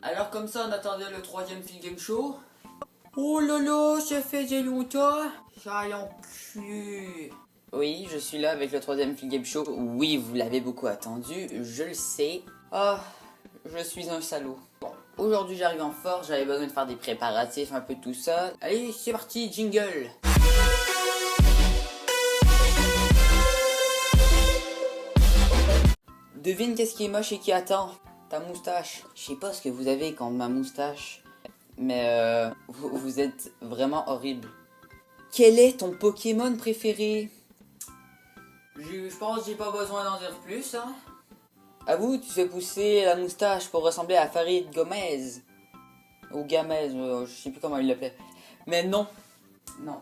Alors comme ça, on attendait le troisième Film Game Show. Oh là là, ça faisait longtemps. J'allons plus. Oui, je suis là avec le troisième Film Game Show. Oui, vous l'avez beaucoup attendu, je le sais. Ah, je suis un salaud. Bon, aujourd'hui j'arrive en force, j'avais besoin de faire des préparatifs, un peu tout ça. Allez, c'est parti, jingle. Devine qu'est-ce qui est moche et qui attend. Ta moustache. Je sais pas ce que vous avez contre ma moustache, mais vous êtes vraiment horrible. Quel est ton Pokémon préféré? Je pense que j'ai pas besoin d'en dire plus, hein. Avoue, tu fais pousser la moustache pour ressembler à Farid Gomez. Ou Gamez, je sais plus comment il l'appelait. Mais non. Non.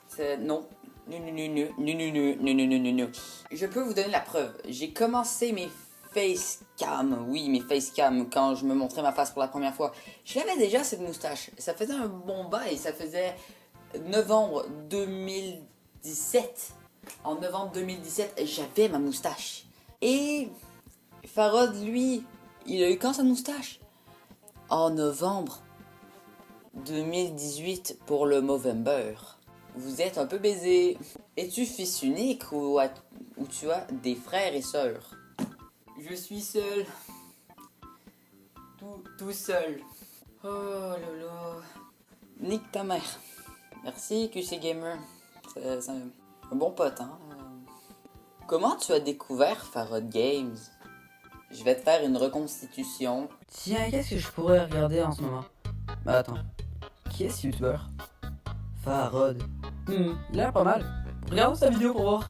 C'est non. Non, non, non, non, non, non, non, non, non, non, non. Je peux vous donner la preuve. J'ai commencé mes facecam, oui, mes facecam, quand je me montrais ma face pour la première fois. J'avais déjà cette moustache. Ça faisait un bon bail. Ça faisait novembre 2017. En novembre 2017, j'avais ma moustache. Et Farod, lui, il a eu quand sa moustache? En novembre 2018 pour le Movember. Vous êtes un peu baisé. Es-tu fils unique ou tu as des frères et sœurs? Je suis seul. Tout seul. Oh là là. Nique ta mère. Merci QC Gamer. C'est un bon pote, hein. Comment tu as découvert Farod Games? Je vais te faire une reconstitution. Tiens, qu'est-ce que je pourrais regarder en ce moment? Bah attends, qui est ce youtubeur? Farod. Il a l'air pas mal. Regarde sa vidéo pour voir.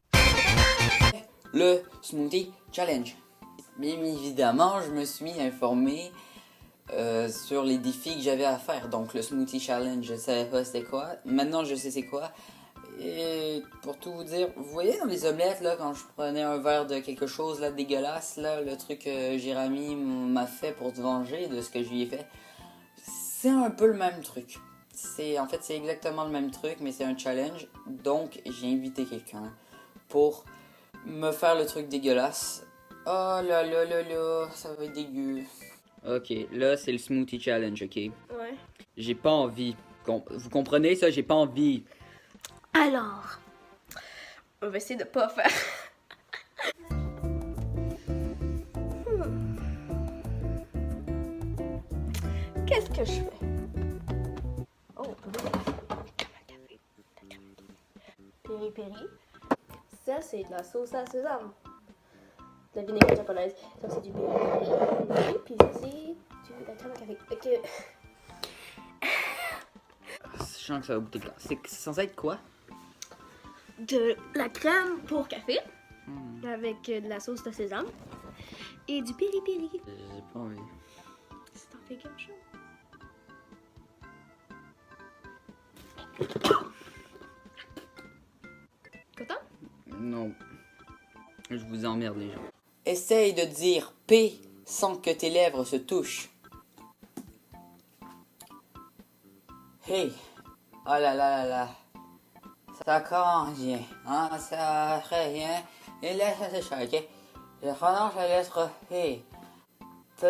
Le Smoothie Challenge. Bien évidemment, je me suis informé sur les défis que j'avais à faire. Donc le Smoothie Challenge, je savais pas c'était quoi. Maintenant, je sais c'est quoi. Et pour tout vous dire, vous voyez dans les omelettes, là, quand je prenais un verre de quelque chose là dégueulasse, là, le truc que Jérémy m'a fait pour se venger de ce que je lui ai fait, c'est un peu le même truc. En fait, c'est exactement le même truc, mais c'est un challenge. Donc, j'ai invité quelqu'un pour me faire le truc dégueulasse. Oh là là là là, ça va être dégueu. Ok, là, c'est le Smoothie Challenge, ok? Ouais. J'ai pas envie. Vous comprenez ça? J'ai pas envie. Alors, on va essayer de pas faire. Qu'est-ce que je fais? Oh, piri-piri. Ça, c'est de la sauce à sésame. De la vinaigrette japonaise. Ça, c'est du piri-piri. Puis ça, c'est de la crème à café. Ok. Je sens que ça va goûter clair. C'est censé être quoi? De la crème pour café. Avec de la sauce de sésame. Et du piri-piri. J'ai pas envie. Si t'en fais quelque chose. Content? Non. Je vous emmerde, les gens. Essaye de dire P sans que tes lèvres se touchent. Hey. Oh là là là là. Ça commence bien. Hein? Ça très bien. Et là, ça c'est ça, ok? Je prononce la lettre P. P.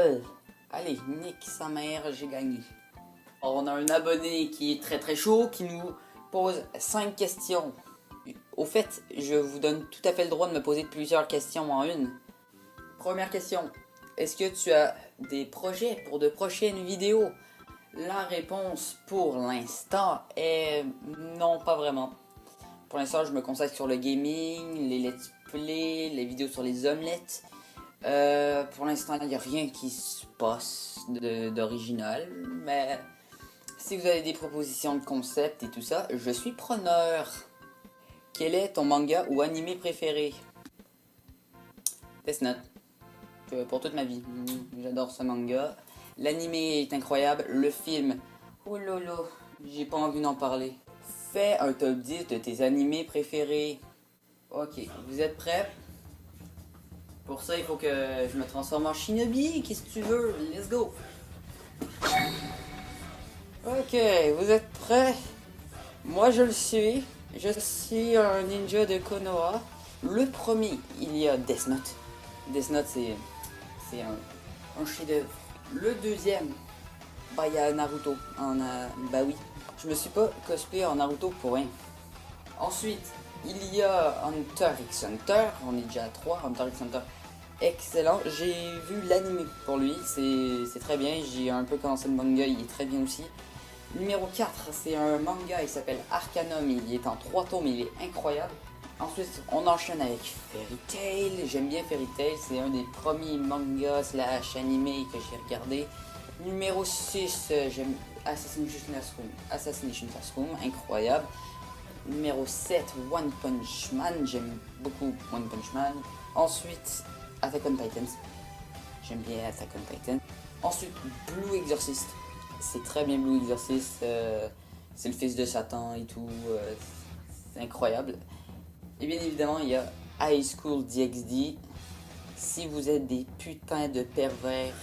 Allez, nique sa mère, j'ai gagné. On a un abonné qui est très très chaud, qui nous pose 5 questions. Au fait, je vous donne tout à fait le droit de me poser plusieurs questions en une. Première question. Est-ce que tu as des projets pour de prochaines vidéos? La réponse pour l'instant est non, pas vraiment. Pour l'instant, je me consacre sur le gaming, les let's play, les vidéos sur les omelettes. Pour l'instant, il n'y a rien qui se passe d'original, mais si vous avez des propositions de concept et tout ça, je suis preneur. Quel est ton manga ou animé préféré? Death Note. Pour toute ma vie. J'adore ce manga. L'animé est incroyable. Le film, oh lolo, j'ai pas envie d'en parler. Fais un top 10 de tes animés préférés. Ok, vous êtes prêts? Pour ça, il faut que je me transforme en shinobi. Qu'est-ce que tu veux? Let's go! Ok, vous êtes prêts? Moi, je le suis. Je suis un ninja de Konoha. Le premier, il y a Death Note. Death Note, c'est un chef-d'œuvre. Le deuxième, Bah, il y a Naruto. Bah oui, je me suis pas cosplay en Naruto pour rien. Ensuite, il y a Hunter x Hunter. On est déjà à 3. Hunter x Hunter, excellent. J'ai vu l'anime pour lui, c'est très bien. J'ai un peu commencé le manga, il est très bien aussi. Numéro 4, c'est un manga, il s'appelle Arcanum. Il est en 3 tomes, il est incroyable. Ensuite, on enchaîne avec Fairy Tail. J'aime bien Fairy Tail, c'est un des premiers mangas slash animés que j'ai regardé. Numéro 6, j'aime Assassination Classroom, incroyable. Numéro 7, One Punch Man, j'aime beaucoup One Punch Man. Ensuite, Attack on Titans, j'aime bien Attack on Titan. Ensuite, Blue Exorcist, c'est très bien Blue Exorcist, c'est le fils de Satan et tout, c'est incroyable. Et bien évidemment, il y a High School DxD. Si vous êtes des putains de pervers,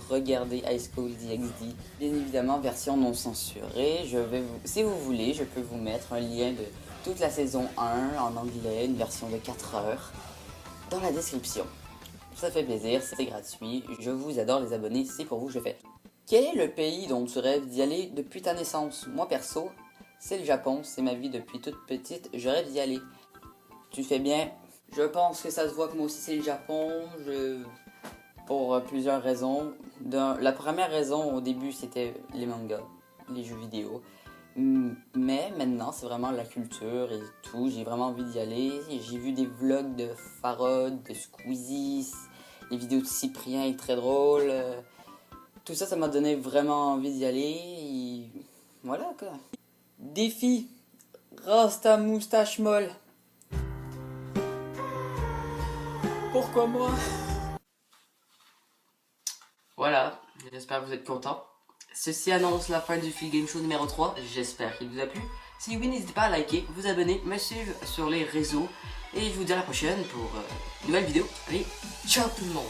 regardez High School DxD. Bien évidemment, version non censurée. Si vous voulez, je peux vous mettre un lien de toute la saison 1 en anglais, une version de 4 heures, dans la description. Ça fait plaisir, c'est gratuit. Je vous adore les abonnés, c'est pour vous que je fais. Quel est le pays dont tu rêves d'y aller depuis ta naissance? Moi perso, c'est le Japon, c'est ma vie depuis toute petite, je rêve d'y aller. Tu fais bien. Je pense que ça se voit que moi aussi c'est le Japon, pour plusieurs raisons. La première raison au début c'était les mangas, les jeux vidéo. Mais maintenant c'est vraiment la culture et tout, j'ai vraiment envie d'y aller. J'ai vu des vlogs de Farod, de Squeezie, les vidéos de Cyprien très drôles. Tout ça, ça m'a donné vraiment envie d'y aller. Et voilà quoi. Défi, rase ta moustache molle. Pourquoi moi? Voilà, j'espère que vous êtes contents. Ceci annonce la fin du Phil Game Show numéro 3. J'espère qu'il vous a plu. Si oui, n'hésitez pas à liker, vous abonner, me suivre sur les réseaux. Et je vous dis à la prochaine pour une nouvelle vidéo. Allez, ciao tout le monde!